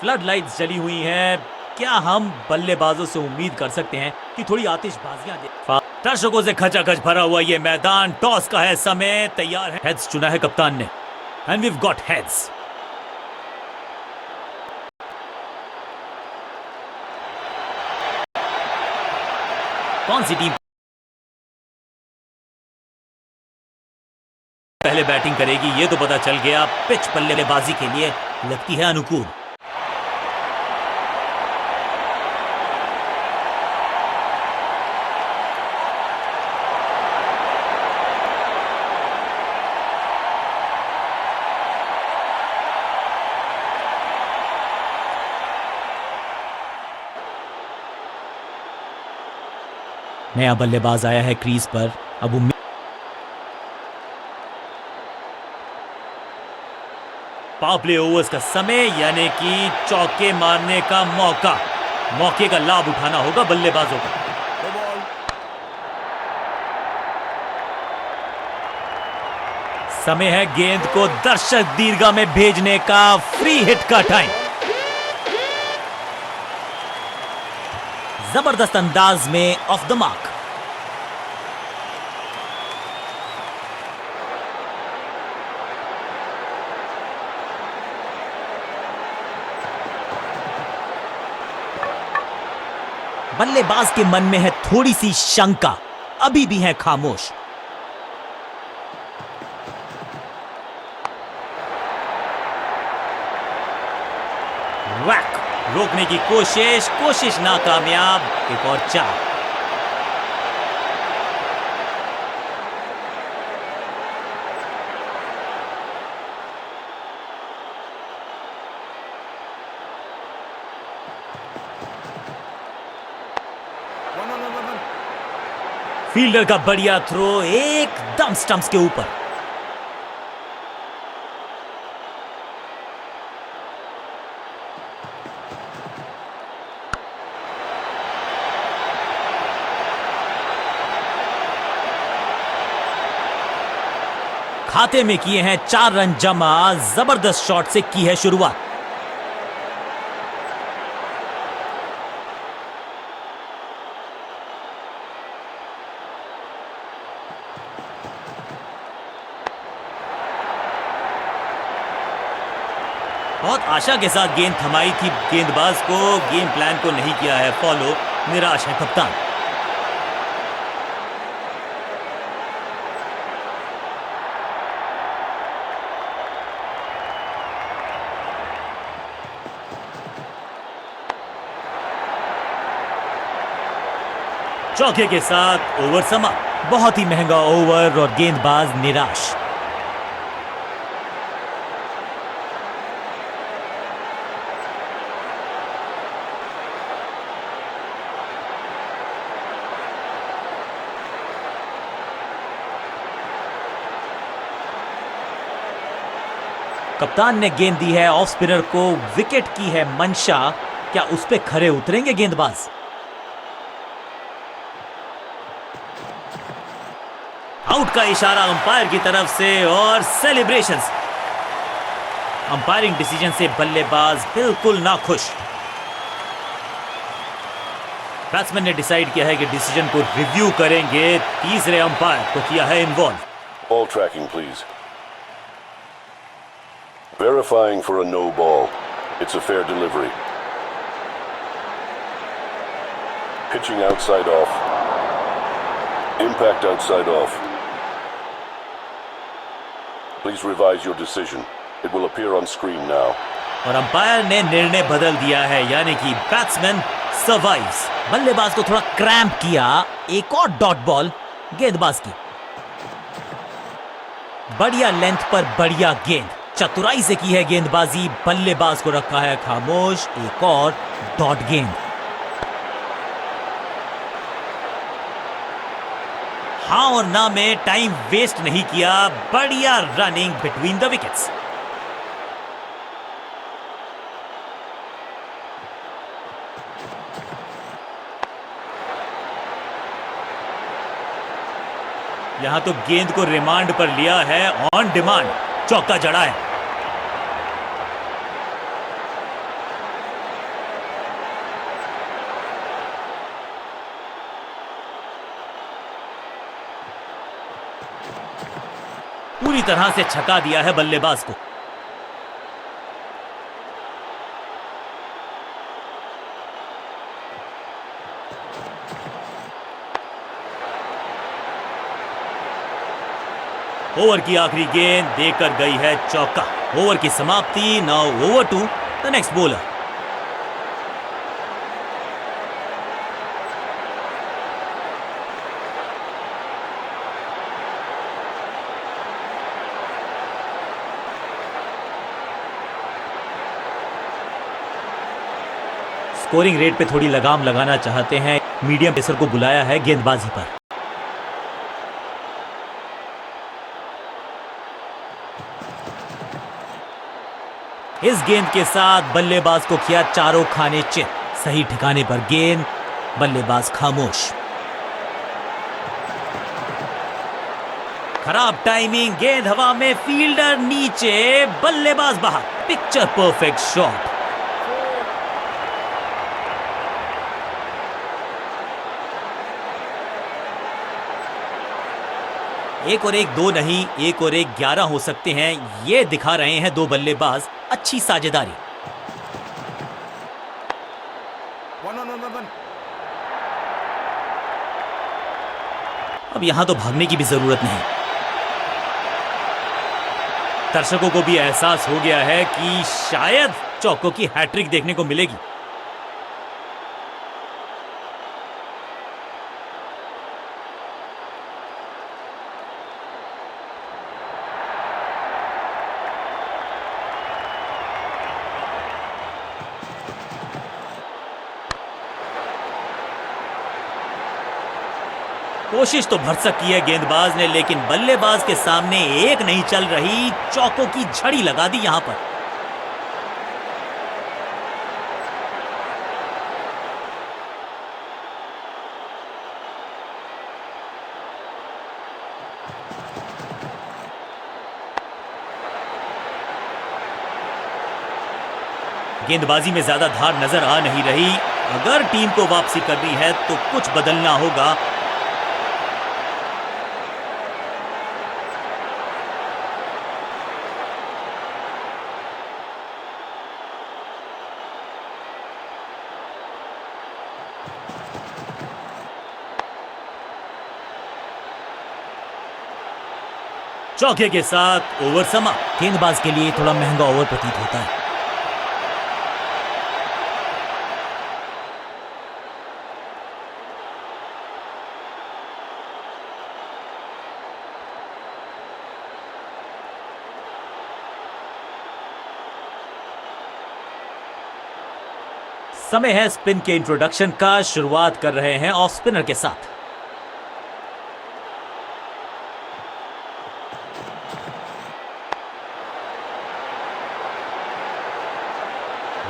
Flood lights जली हुई हैं। क्या हम बल्लेबाजों से उम्मीद कर सकते हैं कि थोड़ी आतिशबाजियां दे? दर्शकों से खचाखच भरा हुआ ये मैदान, टॉस का है समय, तैयार है। हेड्स चुना है कप्तान ने, एंड वीव गॉट हेड्स। कौन सी टीम पहले बैटिंग करेगी ये तो पता चल गया। पिच बल्लेबाजी के लिए लगती है अनुकूल। नया बल्लेबाज आया है क्रीज पर। अब उम्मीद पावर प्ले ओवर्स का समय, यानी कि चौके मारने का मौका। मौके का लाभ उठाना होगा बल्लेबाजों को। समय है गेंद को दर्शक दीर्घा में भेजने का। फ्री हिट का टाइम। जबरदस्त अंदाज में ऑफ द मार्क। बल्लेबाज के मन में है थोड़ी सी शंका, अभी भी है खामोश। वैक, रोकने की कोशिश नाकामयाब। एक और चार। फील्डर का बढ़िया थ्रो, एकदम स्टंप्स के ऊपर। खाते में किए हैं 4 रन जमा। जबरदस्त शॉट से की है शुरुआत। बहुत आशा के साथ गेंद थमाई थी गेंदबाज को, गेम प्लान को नहीं किया है फॉलो। निराश है कप्तान। चौके के साथ ओवर समाप्त। बहुत ही महंगा ओवर और गेंदबाज निराश। कप्तान ने गेंद दी है ऑफ स्पिनर को। विकेट की है मंशा। क्या उस पे खरे उतरेंगे गेंदबाज? आउट का इशारा अंपायर की तरफ से और सेलिब्रेशंस। अंपायरिंग डिसीजन से बल्लेबाज बिल्कुल नाखुश। बैट्समैन ने डिसाइड किया है कि डिसीजन को रिव्यू करेंगे। तीसरे अंपायर को किया है involve. Ball tracking, please. Verifying for a no ball. It's a fair delivery. Pitching outside off. Impact outside off. Please revise your decision. It will appear on screen now. और umpire ने निर्णय बदल दिया है, यानी कि बैट्समैन सर्वाइव्स। बल्लेबाज को थोड़ा क्रैम्प किया। एक और डॉट बॉल गेंदबाज की। बढ़िया लेंथ पर बढ़िया गेंद। चतुराई से की है गेंदबाजी। बल्लेबाज को रखा है खामोश। एक और डॉट गेंद। हाँ और ना में टाइम वेस्ट नहीं किया। बढ़िया रनिंग बिटवीन द विकेट्स। यहां तो गेंद को रिमांड पर लिया है। ऑन डिमांड चौका जड़ा है। पूरी तरह से छका दिया है बल्लेबाज को। ओवर की आखिरी गेंद देकर गई है चौका। ओवर की समाप्ति। Now over to the next bowler. Scoring rate पे थोड़ी लगाम लगाना चाहते हैं, मीडियम पेसर को बुलाया है गेंदबाजी पर। इस गेंद के साथ बल्लेबाज को किया चारों खाने चित। सही ठिकाने पर गेंद, बल्लेबाज खामोश। खराब टाइमिंग, गेंद हवा में, फील्डर नीचे, बल्लेबाज बाहर। Picture perfect shot. एक और एक दो नहीं, एक और एक 11 हो सकते हैं, ये दिखा रहे हैं दो बल्लेबाज अच्छी साझेदारी। अब यहां तो भागने की भी जरूरत नहीं। दर्शकों को भी एहसास हो गया है कि शायद चौकों की हैट्रिक देखने को मिलेगी। कोशिश तो भरसक की है गेंदबाज ने, लेकिन बल्लेबाज के सामने एक नहीं चल रही। चौकों की झड़ी लगा दी यहां पर। गेंदबाजी में ज्यादा धार नजर आ नहीं रही। अगर टीम को वापसी करनी है तो कुछ बदलना होगा। चौके के साथ ओवर समाप्त। गेंदबाज के लिए थोड़ा महंगा ओवर प्रतीत होता है। समय है स्पिन के इंट्रोडक्शन का। शुरुआत कर रहे हैं ऑफ स्पिनर के साथ।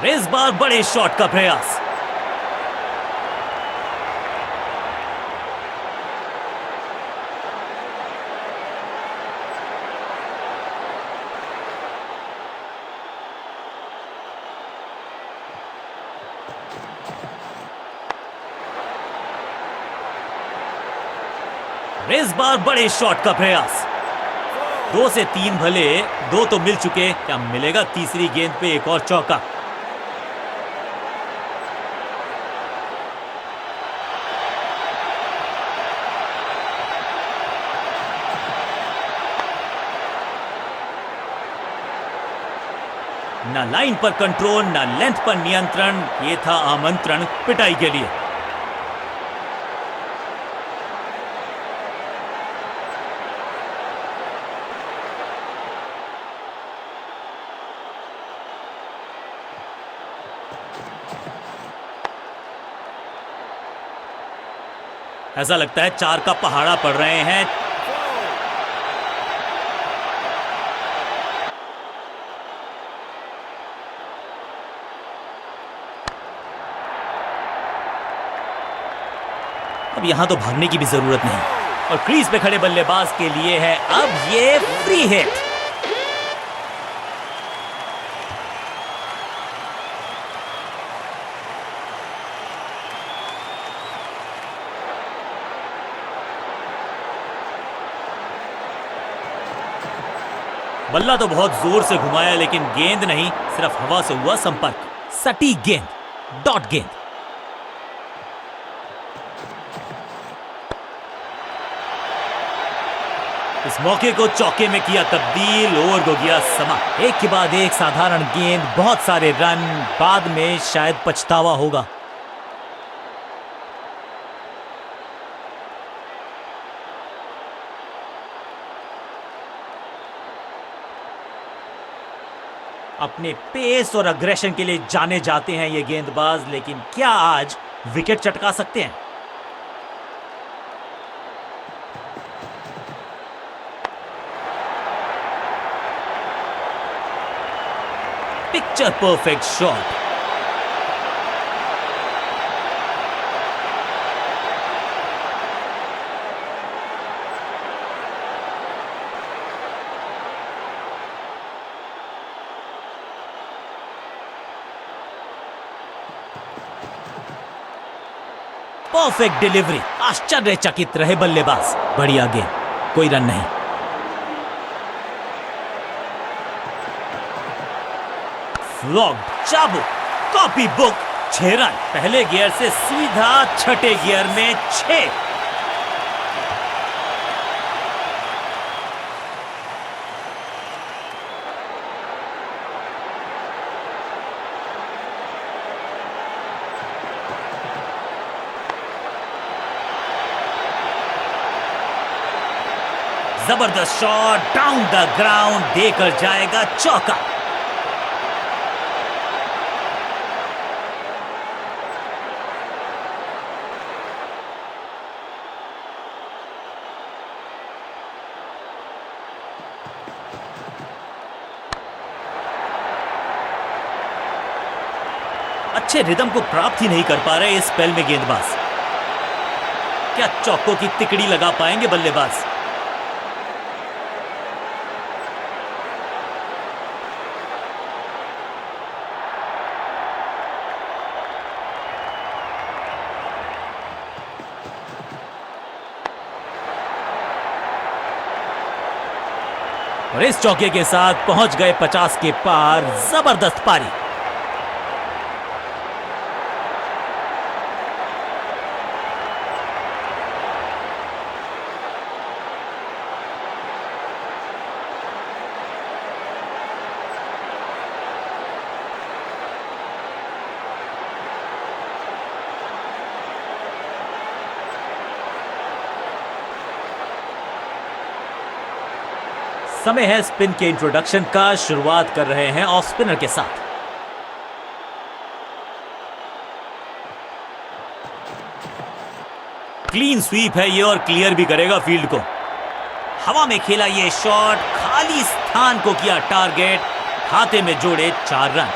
इस बार बड़े शॉट का प्रयास। इस बार बड़े शॉट का प्रयास। 2 से 3 भले, 2 तो मिल चुके, क्या मिलेगा तीसरी गेंद पे एक और चौका। ना लाइन पर कंट्रोल, ना लेंथ पर नियंत्रण। ये था आमंत्रण पिटाई के लिए। ऐसा लगता है 4 का पहाड़ा पड़ रहे हैं। अब यहां तो भागने की भी जरूरत नहीं। और क्रीज पे खड़े बल्लेबाज के लिए है अब ये फ्री हिट। बल्ला तो बहुत जोर से घुमाया लेकिन गेंद नहीं, सिर्फ हवा से हुआ संपर्क। सटीक गेंद, डॉट गेंद। इस मौके को चौके में किया तब्दील, ओवर को गया समा। एक के बाद एक साधारण गेंद, बहुत सारे रन, बाद में शायद पछतावा होगा। अपने पेस और अग्रेशन के लिए जाने जाते हैं ये गेंदबाज, लेकिन क्या आज विकेट चटका सकते हैं? Picture perfect shot. Perfect delivery, आश्चर्यचकित रहे बल्लेबाज। बढ़िया गेंद, कोई रन नहीं। फ्लॉग्ड, चाबुक, कॉपी बुक, 6 रन। पहले गियर से सीधा छठे गियर में 6। जबरदस्त शॉट, डाउन द ग्राउंड, देकर जाएगा चौका। अच्छे रिदम को प्राप्त ही नहीं कर पा रहे इस स्पेल में गेंदबाज। क्या चौकों की तिकड़ी लगा पाएंगे बल्लेबाज? और इस चौके के साथ पहुंच गए 50 के पार। जबरदस्त पारी। समय है स्पिन के इंट्रोडक्शन का। शुरुआत कर रहे हैं ऑफ स्पिनर के साथ। क्लीन स्वीप है ये और क्लियर भी करेगा फील्ड को। हवा में खेला ये शॉट, खाली स्थान को किया टारगेट, खाते में जोड़े 4 रन।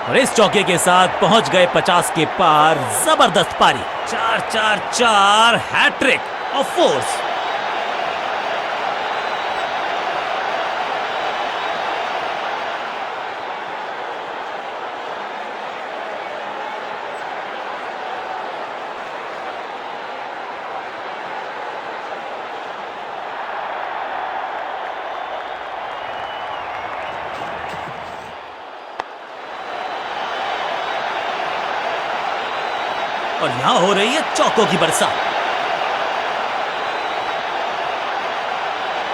और इस चौके के साथ पहुंच गए 50 के पार। जबरदस्त पारी। 4-4-4 हैट्रिक ऑफ फोर्स। और यहां हो रही है चौकों की बरसात।